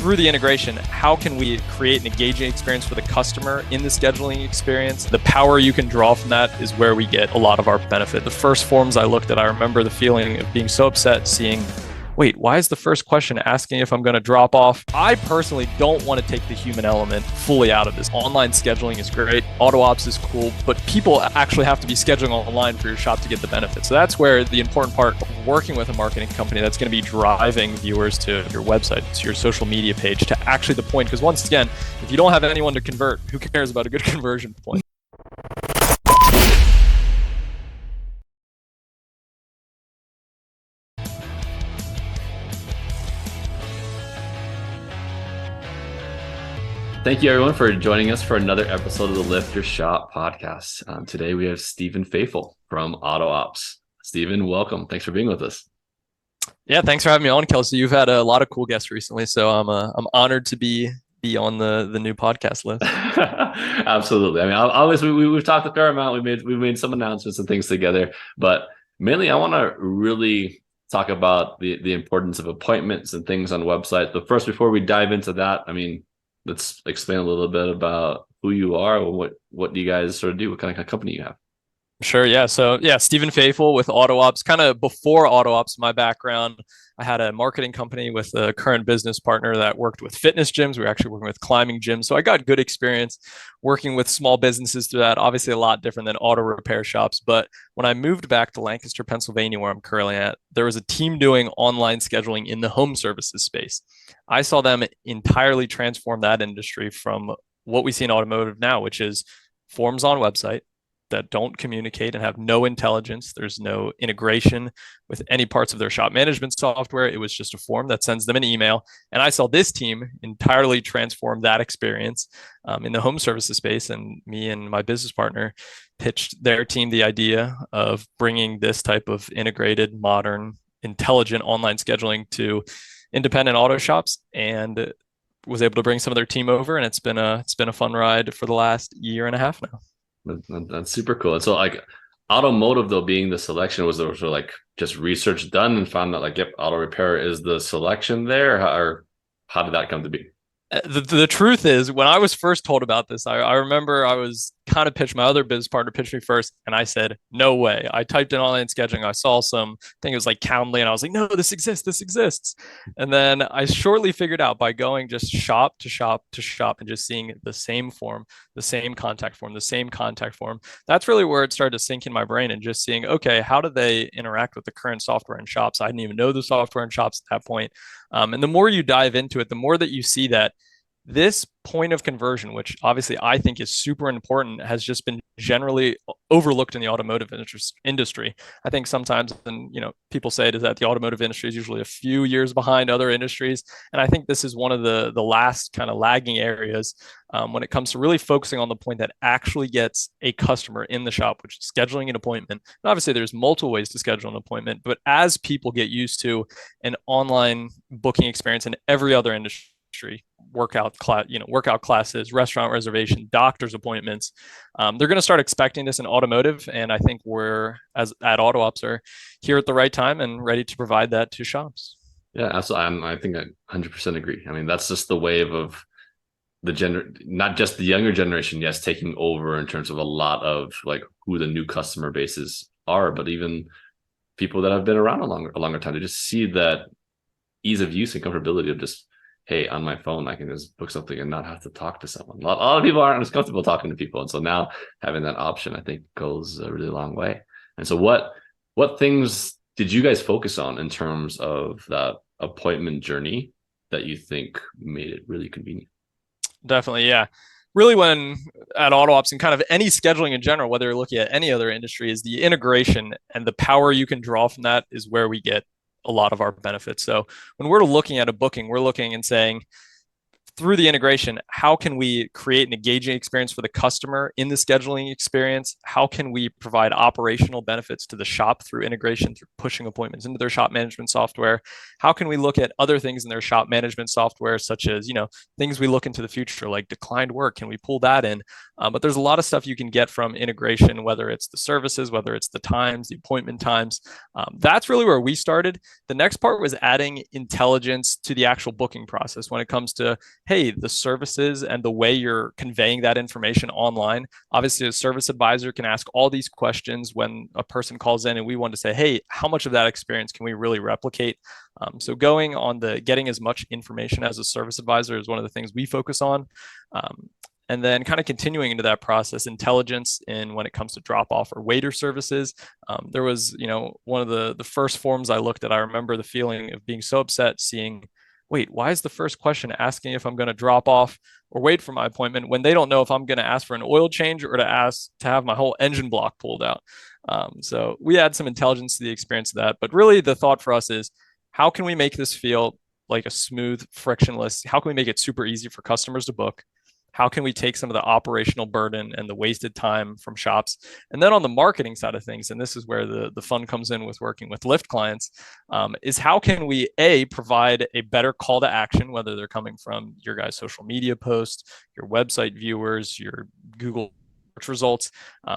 through the integration, how can we create an engaging experience for the customer in the scheduling experience? The power you can draw from that is where we get a lot of our benefit. The first forms I looked at, I remember the feeling of being so upset seeing, wait, why is the first question asking if I'm going to drop off? I personally don't want to take the human element fully out of this. Online scheduling is great. AutoOps is cool, but people actually have to be scheduling online for your shop to get the benefit. So that's where the important part of working with a marketing company that's going to be driving viewers to your website, to your social media page, to actually the point. Because once again, if you don't have anyone to convert, who cares about a good conversion point? Thank you, everyone, for joining us for another episode of the Lift Your Shop podcast. Today, we have Steven Fafel from AutoOps. Steven, welcome. Thanks for being with us. Yeah, thanks for having me on, Kelsey. You've had a lot of cool guests recently, so I'm honored to be on the new podcast list. Absolutely. I mean, obviously, we've talked a fair amount. We made some announcements and things together, but mainly, I want to really talk about the importance of appointments and things on websites. But first, before we dive into that, I mean, let's explain a little bit about who you are, what do you guys sort of do, what kind of company you have. Sure. Yeah. So Steven Fafel with AutoOps. Kind of before AutoOps, my background, I had a marketing company with a current business partner that worked with fitness gyms. We were actually working with climbing gyms. So I got good experience working with small businesses through that. Obviously a lot different than auto repair shops. But when I moved back to Lancaster, Pennsylvania, where I'm currently at, there was a team doing online scheduling in the home services space. I saw them entirely transform that industry from what we see in automotive now, which is forms on website that don't communicate and have no intelligence. There's no integration with any parts of their shop management software. It was just a form that sends them an email. And I saw this team entirely transform that experience in the home services space. And me and my business partner pitched their team the idea of bringing this type of integrated, modern, intelligent online scheduling to independent auto shops, and was able to bring some of their team over. And it's been a fun ride for the last year and a half now. That's super cool. And so, like, automotive, though, being the selection, was there sort of like just research done and found that, like, yep, auto repair is the selection there, or how did that come to be? The truth is, when I was first told about this, I remember I was kind of pitched, my other business partner pitched me first, and I said, no way. I typed in online scheduling. I saw some, I think it was like Calendly, and I was like, no, this exists. And then I shortly figured out by going just shop to shop to shop and just seeing the same form, the same contact form, the same contact form. That's really where it started to sink in my brain, and just seeing, okay, how do they interact with the current software in shops? I didn't even know the software in shops at that point. And the more you dive into it, the more that you see that this point of conversion, which obviously I think is super important, has just been generally overlooked in the automotive industry. I think sometimes, and people say it is that the automotive industry is usually a few years behind other industries, and I think this is one of the last kind of lagging areas when it comes to really focusing on the point that actually gets a customer in the shop, which is scheduling an appointment. And obviously, there's multiple ways to schedule an appointment, but as people get used to an online booking experience in every other industry, workout classes, restaurant reservation, doctor's appointments, they're going to start expecting this in automotive. And I think we're, as at AutoOps, are here at the right time and ready to provide that to shops. Yeah, absolutely. I think I 100% agree. I mean, that's just the wave of not just the younger generation, yes, taking over in terms of a lot of like who the new customer bases are, but even people that have been around a longer time, to just see that ease of use and comfortability of just, hey, on my phone, I can just book something and not have to talk to someone. A lot of people aren't as comfortable talking to people. And so now having that option, I think, goes a really long way. And so what things did you guys focus on in terms of that appointment journey that you think made it really convenient? Definitely, yeah. Really, when at AutoOps and kind of any scheduling in general, whether you're looking at any other industry, is the integration and the power you can draw from that is where we get a lot of our benefits. So when we're looking at a booking, we're looking and saying, through the integration, how can we create an engaging experience for the customer in the scheduling experience? How can we provide operational benefits to the shop through integration, through pushing appointments into their shop management software? How can we look at other things in their shop management software, such as, things we look into the future, like declined work? Can we pull that in? But there's a lot of stuff you can get from integration, whether it's the services, whether it's the times, the appointment times. That's really where we started. The next part was adding intelligence to the actual booking process when it comes to, hey, the services and the way you're conveying that information online. Obviously, a service advisor can ask all these questions when a person calls in, and we want to say, hey, how much of that experience can we really replicate? So going on the getting as much information as a service advisor is one of the things we focus on. And then kind of continuing into that process, intelligence in when it comes to drop off or waiter services. There was, one of the first forms I looked at, I remember the feeling of being so upset seeing, wait, why is the first question asking if I'm going to drop off or wait for my appointment when they don't know if I'm going to ask for an oil change or to ask to have my whole engine block pulled out? So we add some intelligence to the experience of that. But really the thought for us is, how can we make this feel like a smooth, frictionless? How can we make it super easy for customers to book? How can we take some of the operational burden and the wasted time from shops? And then on the marketing side of things, and this is where the fun comes in with working with Lyft clients, is how can we, provide a better call to action, whether they're coming from your guys' social media posts, your website viewers, your Google search results.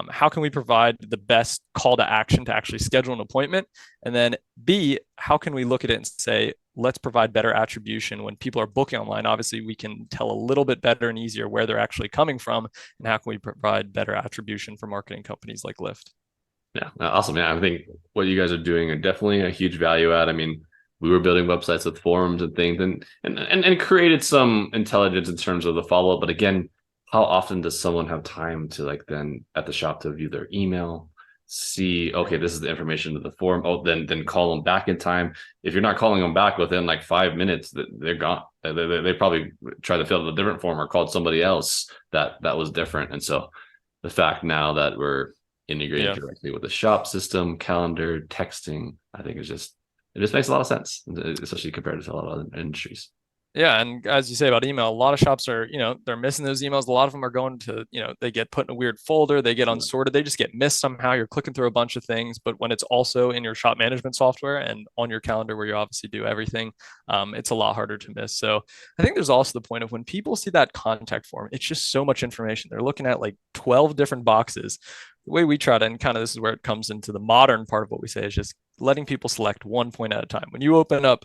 How can we provide the best call to action to actually schedule an appointment? And then B, how can we look at it and say, let's provide better attribution when people are booking online? Obviously, we can tell a little bit better and easier where they're actually coming from, and how can we provide better attribution for marketing companies like Lyft? Yeah, awesome. Yeah, I think what you guys are doing are definitely a huge value add. I mean, we were building websites with forums and things, and created some intelligence in terms of the follow up. But again, how often does someone have time to then at the shop to view their email, see, okay, this is the information of the form. Oh, then call them back in time. If you're not calling them back within 5 minutes, they're gone. They probably tried to fill out a different form or called somebody else that was different. And so the fact now that we're integrating directly with the shop system, calendar, texting, I think it just makes a lot of sense, especially compared to a lot of other industries. Yeah. And as you say about email, a lot of shops are, they're missing those emails. A lot of them are going to, they get put in a weird folder, they get unsorted, they just get missed somehow. You're clicking through a bunch of things, but when it's also in your shop management software and on your calendar where you obviously do everything, it's a lot harder to miss. So I think there's also the point of when people see that contact form, it's just so much information. They're looking at 12 different boxes. The way we try to, and kind of this is where it comes into the modern part of what we say, is just letting people select one point at a time. When you open up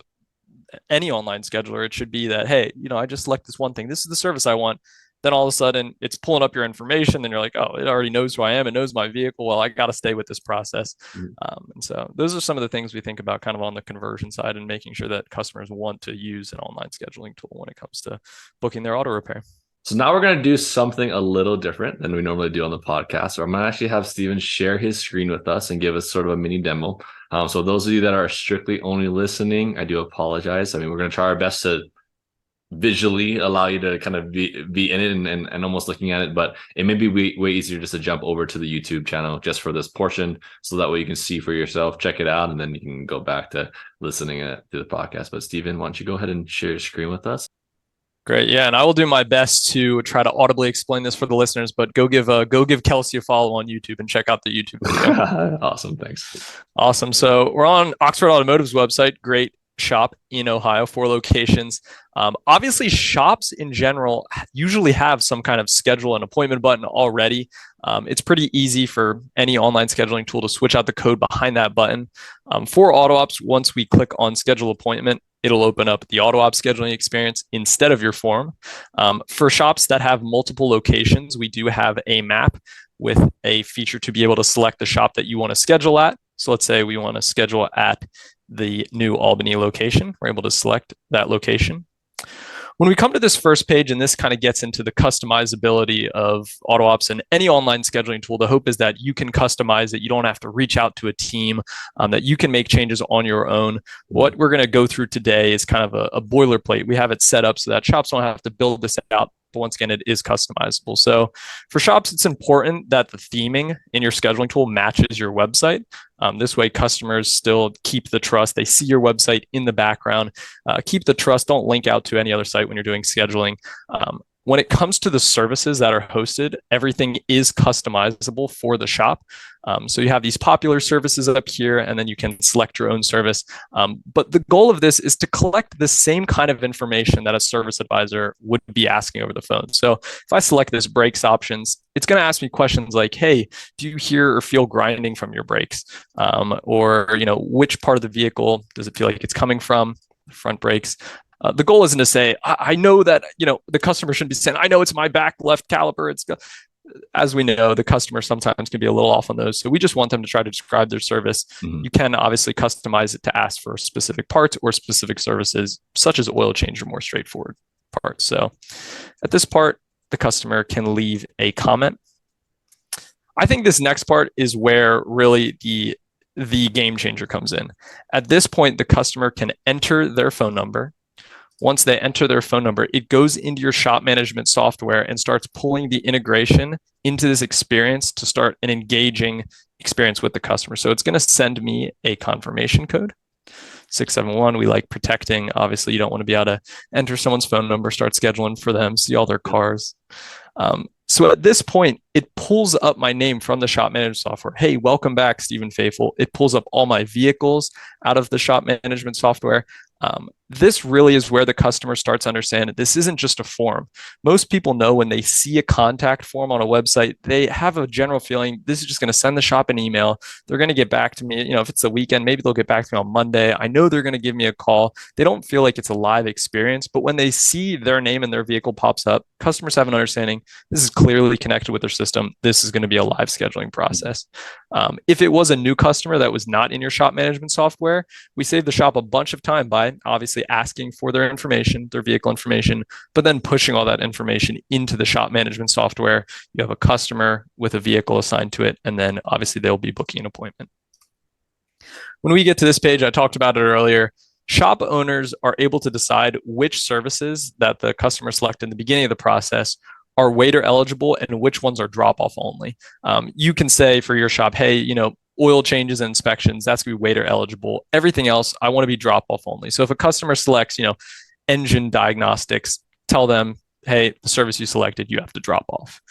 any online scheduler, it should be that, hey, I just select this one thing. This is the service I want. Then all of a sudden it's pulling up your information. Then you're like, oh, it already knows who I am. It knows my vehicle. Well, I got to stay with this process. And so those are some of the things we think about kind of on the conversion side and making sure that customers want to use an online scheduling tool when it comes to booking their auto repair. So now we're going to do something a little different than we normally do on the podcast. So I'm going to actually have Steven share his screen with us and give us sort of a mini demo. So those of you that are strictly only listening, I do apologize. I mean, we're going to try our best to visually allow you to kind of be in it and almost looking at it, but it may be way easier just to jump over to the YouTube channel just for this portion. So that way you can see for yourself, check it out, and then you can go back to listening to the podcast. But Steven, why don't you go ahead and share your screen with us? Great. Yeah. And I will do my best to try to audibly explain this for the listeners, but go give Kelsey a follow on YouTube and check out the YouTube video. Awesome. Thanks. Awesome. So we're on Oxford Automotive's website. Great shop in Ohio, 4 locations. Obviously, shops in general usually have some kind of schedule and appointment button already. It's pretty easy for any online scheduling tool to switch out the code behind that button. For AutoOps, once we click on schedule appointment, it'll open up the AutoOps scheduling experience instead of your form. For shops that have multiple locations, we do have a map with a feature to be able to select the shop that you want to schedule at. So let's say we want to schedule at the new Albany location. We're able to select that location. When we come to this first page, and this kind of gets into the customizability of AutoOps and any online scheduling tool, the hope is that you can customize it. You don't have to reach out to a team, that you can make changes on your own. What we're going to go through today is kind of a boilerplate. We have it set up so that shops don't have to build this out but once again, it is customizable. So for shops, it's important that the theming in your scheduling tool matches your website. This way, customers still keep the trust. They see your website in the background. Keep the trust. Don't link out to any other site when you're doing scheduling. When it comes to the services that are hosted, everything is customizable for the shop. So you have these popular services up here, and then you can select your own service. But the goal of this is to collect the same kind of information that a service advisor would be asking over the phone. So if I select this brakes options, it's going to ask me questions like, hey, do you hear or feel grinding from your brakes? Or, which part of the vehicle does it feel like it's coming from? The front brakes. The goal isn't to say, I know that, the customer shouldn't be saying, I know it's my back left caliper. As we know, the customer sometimes can be a little off on those. So we just want them to try to describe their service. You can obviously customize it to ask for specific parts or specific services, such as oil change or more straightforward parts. So at this part, the customer can leave a comment. I think this next part is where really the game changer comes in. At this point, the customer can enter their phone number. Once they enter their phone number, it goes into your shop management software and starts pulling the integration into this experience to start an engaging experience with the customer. So it's going to send me a confirmation code, 671. We like protecting. Obviously, you don't want to be able to enter someone's phone number, start scheduling for them, see all their cars. So at this point, it pulls up my name from the shop management software. Hey, welcome back, Steven Fafel. It pulls up all my vehicles out of the shop management software. This really is where the customer starts to understand that this isn't just a form. Most people know when they see a contact form on a website, they have a general feeling this is just going to send the shop an email. They're going to get back to me. If it's the weekend, maybe they'll get back to me on Monday. I know they're going to give me a call. They don't feel like it's a live experience, but when they see their name and their vehicle pops up, customers have an understanding this is clearly connected with their system. This is going to be a live scheduling process. If it was a new customer that was not in your shop management software, we save the shop a bunch of time by obviously asking for their information, their vehicle information, but then pushing all that information into the shop management software. You have a customer with a vehicle assigned to it, and then obviously they'll be booking an appointment. When we get to this page, I talked about it earlier. Shop owners are able to decide which services that the customer selected in the beginning of the process are waiter eligible and which ones are drop-off only. You can say for your shop, hey, oil changes and inspections, that's going to be waiter eligible. Everything else, I want to be drop-off only. So if a customer selects, engine diagnostics, tell them, hey, the service you selected, you have to drop off.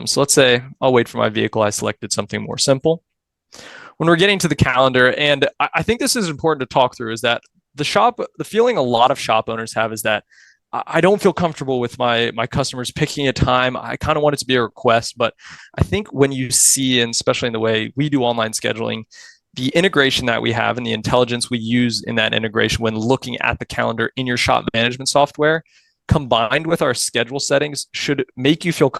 So let's say I'll wait for my vehicle. I selected something more simple. When we're getting to the calendar, and I think this is important to talk through, is that the feeling a lot of shop owners have is that I don't feel comfortable with my customers picking a time. I kind of want it to be a request, but I think when you see, and especially in the way we do online scheduling, the integration that we have and the intelligence we use in that integration when looking at the calendar in your shop management software, combined with our schedule settings, should make you feel,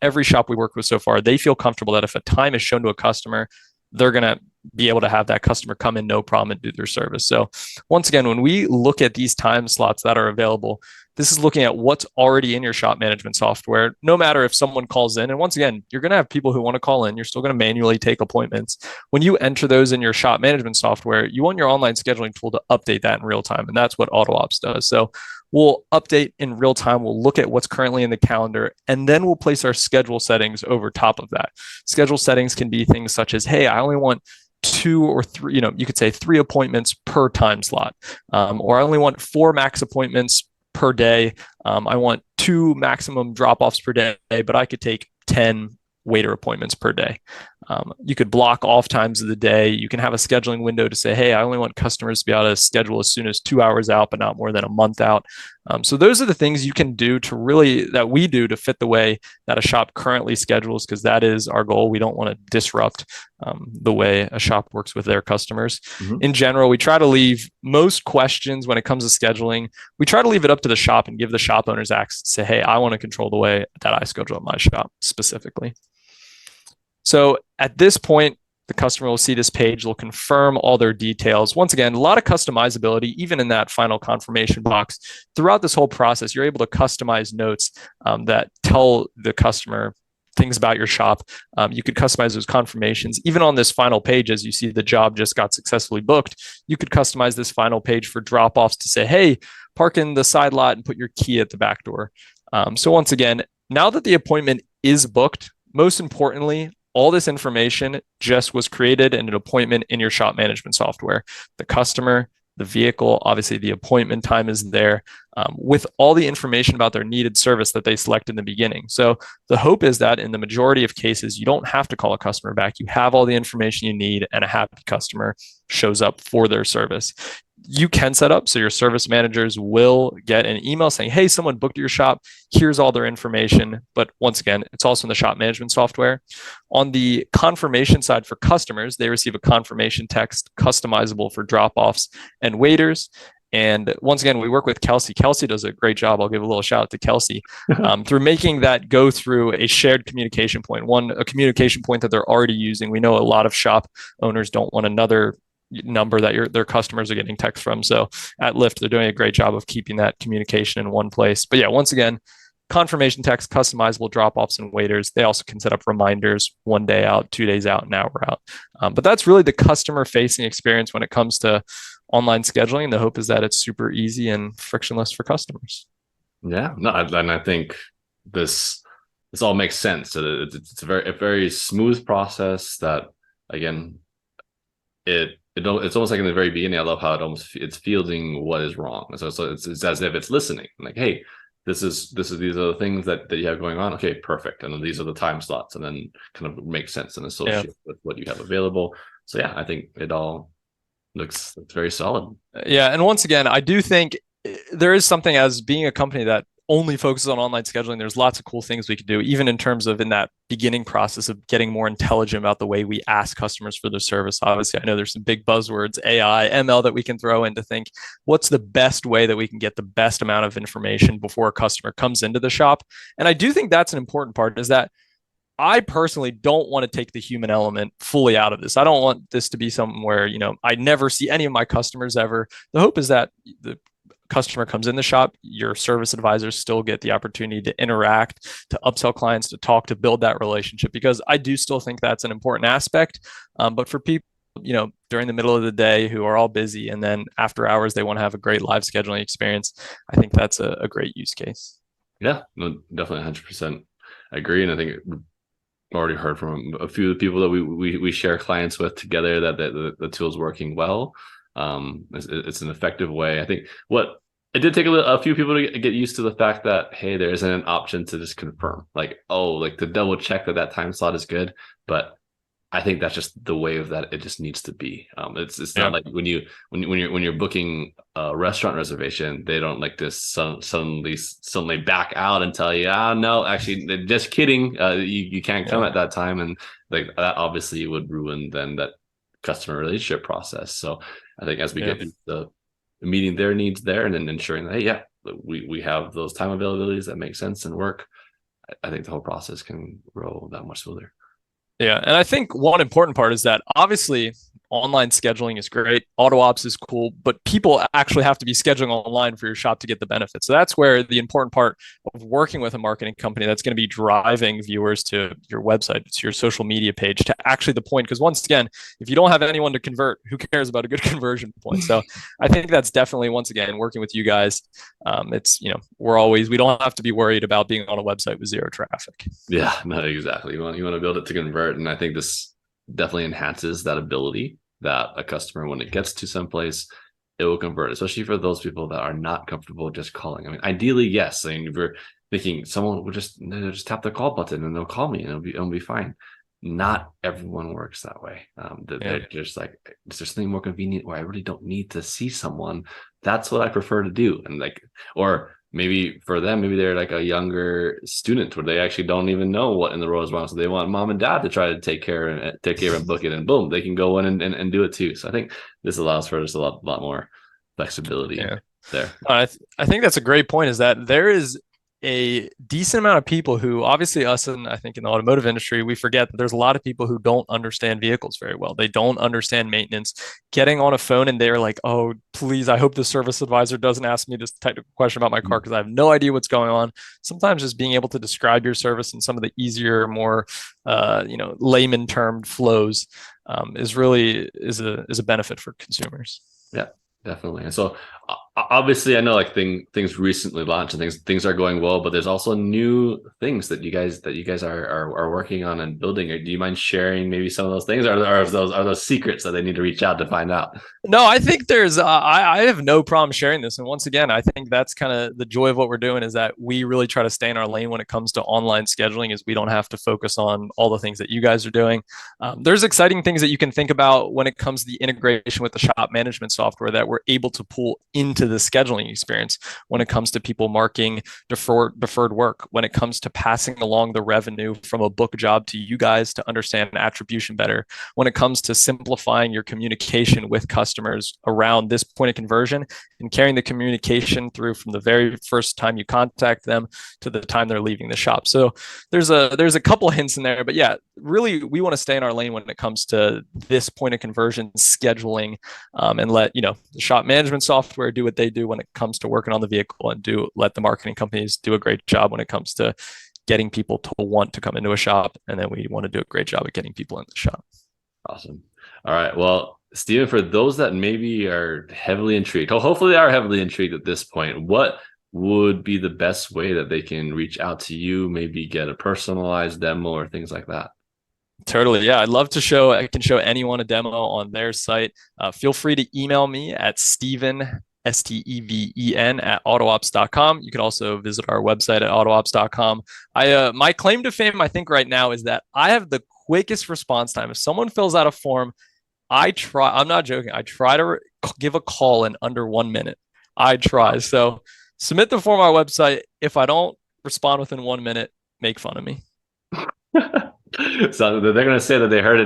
every shop we work with so far, they feel comfortable that if a time is shown to a customer, they're going to be able to have that customer come in no problem and do their service. So once again, when we look at these time slots that are available, this is looking at what's already in your shop management software. No matter if someone calls in, and once again, you're going to have people who want to call in, you're still going to manually take appointments. When you enter those in your shop management software, you want your online scheduling tool to update that in real time. And that's what AutoOps does. So we'll update in real time. We'll look at what's currently in the calendar, and then we'll place our schedule settings over top of that. Schedule settings can be things such as, hey, I only want 2 or 3, you could say 3 appointments per time slot, or I only want 4 max appointments per day. I want 2 maximum drop-offs per day, but I could take 10 waiter appointments per day. You could block off times of the day. You can have a scheduling window to say, hey, I only want customers to be able to schedule as soon as 2 hours out, but not more than a month out. So those are the things you can do that we do to fit the way that a shop currently schedules, because that is our goal. We don't want to disrupt the way a shop works with their customers. Mm-hmm. In general, we try to leave most questions when it comes to scheduling. We try to leave it up to the shop and give the shop owners access to say, hey, I want to control the way that I schedule at my shop specifically. So at this point, the customer will see this page, they'll confirm all their details. Once again, a lot of customizability, even in that final confirmation box. Throughout this whole process, you're able to customize notes that tell the customer things about your shop. You could customize those confirmations. Even on this final page, as you see the job just got successfully booked, you could customize this final page for drop-offs to say, hey, park in the side lot and put your key at the back door. So once again, now that the appointment is booked, most importantly, all this information just was created in an appointment in your shop management software. The customer, the vehicle, obviously the appointment time is there, with all the information about their needed service that they select in the beginning. So the hope is that in the majority of cases, you don't have to call a customer back. You have all the information you need, and a happy customer shows up for their service. You can set up so your service managers will get an email saying, hey, someone booked your shop. Here's all their information. But once again, it's also in the shop management software. On the confirmation side for customers, they receive a confirmation text customizable for drop-offs and waiters. And once again, we work with Kelsey. Kelsey does a great job. I'll give a little shout out to Kelsey through making that go through a shared communication point, a communication point that they're already using. We know a lot of shop owners don't want another number that their customers are getting text from. So at Lyft, they're doing a great job of keeping that communication in one place. But yeah, once again, confirmation text, customizable drop-offs and waiters. They also can set up reminders 1 day out, 2 days out, an hour out. But that's really the customer-facing experience when it comes to online scheduling. The hope is that it's super easy and frictionless for customers. Yeah, no, and I think this all makes sense. So it's a very smooth process that, again, it's almost like in the very beginning. I love how it's fielding what is wrong. So it's as if it's listening. Like, hey, these are the things that you have going on. Okay, perfect. And then these are the time slots, and then kind of makes sense and associate with what you have available. So yeah, I think it all looks very solid. Yeah, and once again, I do think there is something as being a company that only focuses on online scheduling. There's lots of cool things we could do, even in terms of in that beginning process of getting more intelligent about the way we ask customers for their service. Obviously, I know there's some big buzzwords, AI, ML, that we can throw in to think what's the best way that we can get the best amount of information before a customer comes into the shop. And I do think that's an important part, is that I personally don't want to take the human element fully out of this. I don't want this to be something where, I never see any of my customers ever. The hope is that the customer comes in the shop, your service advisors still get the opportunity to interact, to upsell clients, to talk, to build that relationship, because I do still think that's an important aspect. But for people, during the middle of the day who are all busy, and then after hours, they want to have a great live scheduling experience, I think that's a great use case. Yeah, no, definitely 100% agree. And I think we've already heard from a few of the people that we share clients with together that the tool's working well. It's an effective way. I think it did take a few people to get used to the fact that, hey, there isn't an option to just confirm, like to double check that time slot is good. But I think that's just the way of that. It just needs to be. It's not like when you're booking a restaurant reservation, they don't like this suddenly back out and tell you, no, actually, just kidding. You can't come at that time, and like that obviously would ruin then that customer relationship process. So I think as we get into meeting their needs there, and then ensuring that, hey, we have those time availabilities that make sense and work, I think the whole process can roll that much smoother. Yeah, and I think one important part is that obviously online scheduling is great, AutoOps is cool, but people actually have to be scheduling online for your shop to get the benefits. So that's where the important part of working with a marketing company that's going to be driving viewers to your website, to your social media page, to actually the point. Because once again, if you don't have anyone to convert, who cares about a good conversion point? So I think that's definitely, once again, working with you guys. We don't have to be worried about being on a website with zero traffic. Yeah, no, exactly. You want to build it to convert, and I think this definitely enhances that ability that a customer, when it gets to someplace, it will convert, especially for those people that are not comfortable just calling. I mean, ideally, yes. I mean, if you're thinking someone will just tap the call button and they'll call me and it'll be fine. Not everyone works that way. They're just like, is there something more convenient where I really don't need to see someone? That's what I prefer to do. And or maybe for them, maybe they're like a younger student where they actually don't even know what in the world is wrong. So they want mom and dad to try to take care and book it, and boom, they can go in and do it too. So I think this allows for just a lot more flexibility there. I think that's a great point, is that there is a decent amount of people who, obviously us, and I think in the automotive industry, we forget that there's a lot of people who don't understand vehicles very well. They don't understand maintenance. Getting on a phone and they're like, oh, please, I hope the service advisor doesn't ask me this technical question about my car because I have no idea what's going on. Sometimes just being able to describe your service in some of the easier, more layman termed flows is a benefit for consumers. Yeah, definitely. And so obviously I know like things recently launched and things are going well, but there's also new things that you guys are working on and building. Do you mind sharing maybe some of those things, or are those secrets that they need to reach out to find out? No, I think there's, I have no problem sharing this. And once again, I think that's kind of the joy of what we're doing is that we really try to stay in our lane when it comes to online scheduling, is we don't have to focus on all the things that you guys are doing. There's exciting things that you can think about when it comes to the integration with the shop management software that we're able to pull into the scheduling experience when it comes to people marking deferred work, when it comes to passing along the revenue from a book job to you guys to understand attribution better, when it comes to simplifying your communication with customers around this point of conversion and carrying the communication through from the very first time you contact them to the time they're leaving the shop. So there's a couple of hints in there, but yeah, really we want to stay in our lane when it comes to this point of conversion scheduling, and let the shop management software do what they do when it comes to working on the vehicle, and let the marketing companies do a great job when it comes to getting people to want to come into a shop, and then we want to do a great job at getting people in the shop. Awesome. All right. Well, Steven, for those that maybe are heavily intrigued, hopefully they are heavily intrigued at this point, what would be the best way that they can reach out to you, maybe get a personalized demo or things like that? Totally. Yeah. I can show anyone a demo on their site. Feel free to email me at Steven, Steven at AutoOps.com. You can also visit our website at AutoOps.com. My claim to fame, I think right now, is that I have the quickest response time. If someone fills out a form, I'm not joking. I try to give a call in under 1 minute. I try. So submit the form on our website. If I don't respond within 1 minute, make fun of me. So they're going to say that they heard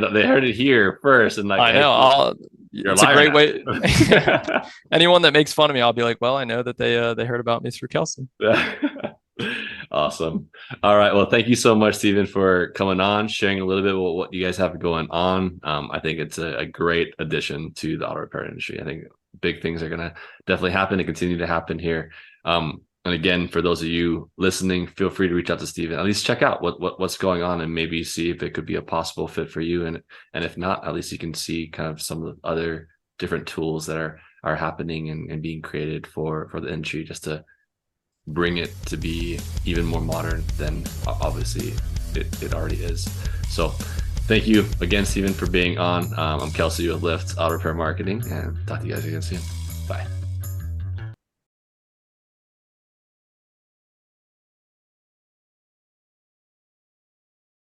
it here first, and like, I know. It's a great way. Now. Anyone that makes fun of me, I'll be like, well, I know that they heard about me through Kelsey. Awesome. All right. Well, thank you so much, Steven, for coming on, sharing a little bit about what you guys have going on. I think it's a great addition to the auto repair industry. I think big things are going to definitely happen and continue to happen here. And again, for those of you listening, feel free to reach out to Steven. At least check out what's going on and maybe see if it could be a possible fit for you. And if not, at least you can see kind of some of the other different tools that are happening and being created for the industry, just to bring it to be even more modern than obviously it already is. So thank you again, Steven, for being on. I'm Kelsey with Lyft Auto Repair Marketing, and talk to you guys again soon. Bye.